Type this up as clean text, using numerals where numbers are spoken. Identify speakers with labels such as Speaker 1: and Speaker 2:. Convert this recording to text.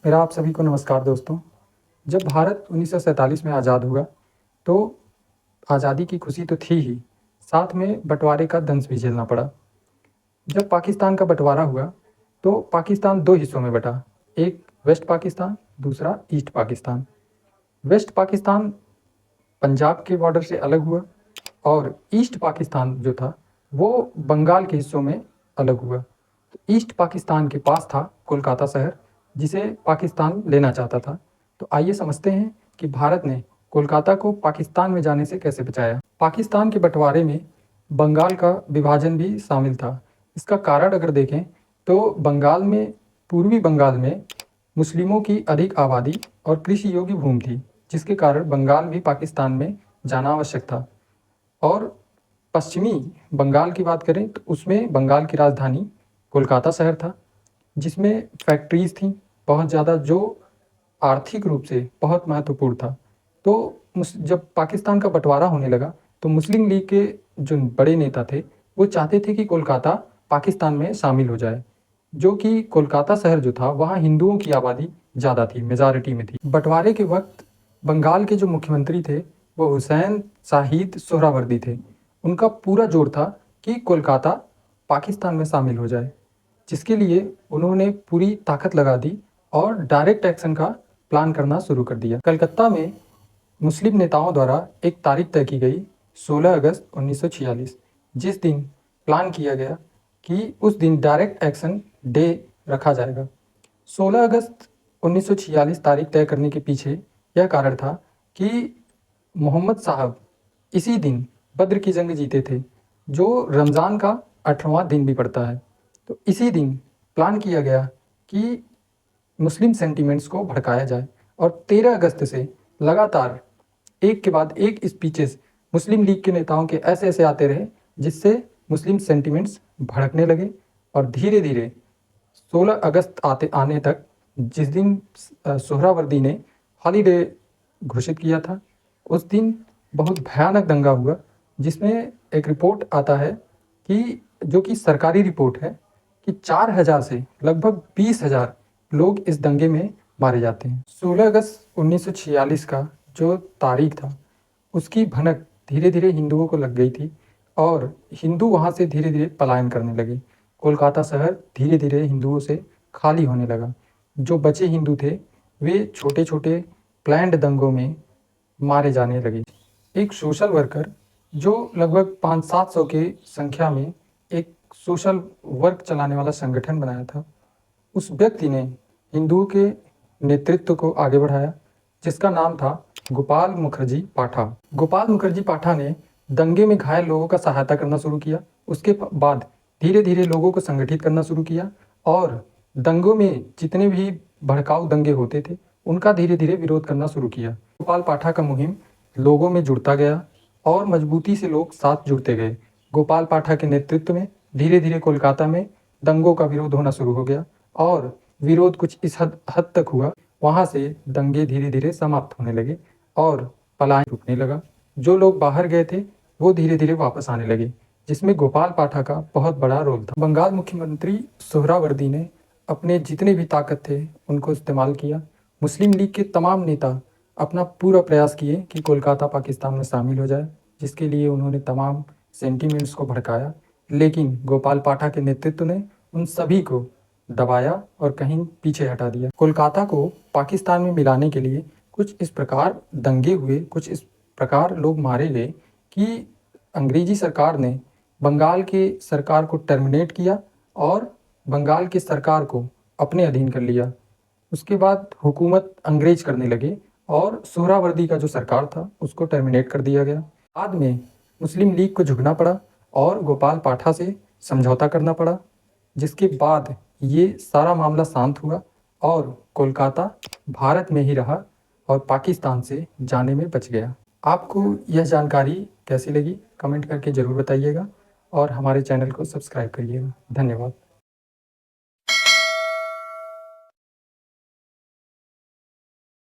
Speaker 1: मेरा आप सभी को नमस्कार दोस्तों। जब भारत 1947 में आज़ाद हुआ तो आज़ादी की खुशी तो थी ही, साथ में बंटवारे का दंश भी झेलना पड़ा। जब पाकिस्तान का बंटवारा हुआ तो पाकिस्तान दो हिस्सों में बटा, एक वेस्ट पाकिस्तान, दूसरा ईस्ट पाकिस्तान। वेस्ट पाकिस्तान पंजाब के बॉर्डर से अलग हुआ और ईस्ट पाकिस्तान जो था वो बंगाल के हिस्सों में अलग हुआ। तो ईस्ट पाकिस्तान के पास था कोलकाता शहर, जिसे पाकिस्तान लेना चाहता था। तो आइए समझते हैं कि भारत ने कोलकाता को पाकिस्तान में जाने से कैसे बचाया। पाकिस्तान के बंटवारे में बंगाल का विभाजन भी शामिल था। इसका कारण अगर देखें तो बंगाल में, पूर्वी बंगाल में मुस्लिमों की अधिक आबादी और कृषि योग्य भूमि थी, जिसके कारण बंगाल भी पाकिस्तान में जाना आवश्यक था। और पश्चिमी बंगाल की बात करें तो उसमें बंगाल की राजधानी कोलकाता शहर था, जिसमें फैक्ट्रीज थी बहुत ज़्यादा, जो आर्थिक रूप से बहुत महत्वपूर्ण था। तो जब पाकिस्तान का बंटवारा होने लगा तो मुस्लिम लीग के जो बड़े नेता थे वो चाहते थे कि कोलकाता पाकिस्तान में शामिल हो जाए, जो कि कोलकाता शहर जो था वहाँ हिंदुओं की आबादी ज़्यादा थी, मेजॉरिटी में थी। बंटवारे के वक्त बंगाल के जो मुख्यमंत्री थे वो हुसैन शाहिद सोहरावर्दी थे। उनका पूरा जोर था कि कोलकाता पाकिस्तान में शामिल हो जाए, जिसके लिए उन्होंने पूरी ताकत लगा दी और डायरेक्ट एक्शन का प्लान करना शुरू कर दिया। कलकत्ता में मुस्लिम नेताओं द्वारा एक तारीख तय की गई, 16 अगस्त 1946, जिस दिन प्लान किया गया कि उस दिन डायरेक्ट एक्शन डे रखा जाएगा। 16 अगस्त 1946 तारीख तय करने के पीछे यह कारण था कि मोहम्मद साहब इसी दिन बद्र की जंग जीते थे, जो रमज़ान का 8वां दिन भी पड़ता है। तो इसी दिन प्लान किया गया कि मुस्लिम सेंटिमेंट्स को भड़काया जाए और 13 अगस्त से लगातार एक के बाद एक स्पीचेस मुस्लिम लीग के नेताओं के ऐसे ऐसे आते रहे, जिससे मुस्लिम सेंटिमेंट्स भड़कने लगे। और धीरे धीरे 16 अगस्त आने तक, जिस दिन सोहरावर्दी ने हॉलीडे घोषित किया था, उस दिन बहुत भयानक दंगा हुआ, जिसमें एक रिपोर्ट आता है कि, जो कि सरकारी रिपोर्ट है, कि 4000 से लगभग 20,000 लोग इस दंगे में मारे जाते हैं। 16 अगस्त 1946 का जो तारीख था उसकी भनक धीरे धीरे हिंदुओं को लग गई थी और हिंदू वहाँ से धीरे धीरे पलायन करने लगे। कोलकाता शहर धीरे धीरे हिंदुओं से खाली होने लगा। जो बचे हिंदू थे वे छोटे छोटे प्लैंड दंगों में मारे जाने लगे। एक सोशल वर्कर जो लगभग 500-700 के संख्या में एक सोशल वर्क चलाने वाला संगठन बनाया था, उस व्यक्ति ने हिंदुओं के नेतृत्व को आगे बढ़ाया, जिसका नाम था गोपाल मुखर्जी पाठा। गोपाल मुखर्जी पाठा ने दंगे में घायल लोगों का सहायता करना शुरू किया। उसके बाद धीरे धीरे लोगों को संगठित करना शुरू किया और दंगों में जितने भी भड़काऊ दंगे होते थे उनका धीरे धीरे विरोध करना शुरू किया। गोपाल पाठा का मुहिम लोगों में जुड़ता गया और मजबूती से लोग साथ जुड़ते गए। गोपाल पाठा के नेतृत्व में धीरे धीरे कोलकाता में दंगों का विरोध होना शुरू हो गया और विरोध कुछ इस हद तक हुआ, वहाँ से दंगे धीरे धीरे समाप्त होने लगे और पलायन रुकने लगा। जो लोग बाहर गए थे वो धीरे धीरे वापस आने लगे, जिसमें गोपाल पाठा का बहुत बड़ा रोल था। बंगाल मुख्यमंत्री सोहरावर्दी ने अपने जितने भी ताकत थे उनको इस्तेमाल किया। मुस्लिम लीग के तमाम नेता अपना पूरा प्रयास किए कि कोलकाता पाकिस्तान में शामिल हो जाए, जिसके लिए उन्होंने तमाम सेंटिमेंट्स को भड़काया, लेकिन गोपाल पाठा के नेतृत्व ने उन सभी को दबाया और कहीं पीछे हटा दिया। कोलकाता को पाकिस्तान में मिलाने के लिए कुछ इस प्रकार दंगे हुए, कुछ इस प्रकार लोग मारे गए कि अंग्रेजी सरकार ने बंगाल के सरकार को टर्मिनेट किया और बंगाल की सरकार को अपने अधीन कर लिया। उसके बाद हुकूमत अंग्रेज करने लगे और सोहरावर्दी का जो सरकार था उसको टर्मिनेट कर दिया गया। बाद में मुस्लिम लीग को झुकना पड़ा और गोपाल पाठा से समझौता करना पड़ा, जिसके बाद ये सारा मामला शांत हुआ और कोलकाता भारत में ही रहा और पाकिस्तान से जाने में बच गया। आपको यह जानकारी कैसी लगी कमेंट करके ज़रूर बताइएगा और हमारे चैनल को सब्सक्राइब करिएगा। धन्यवाद।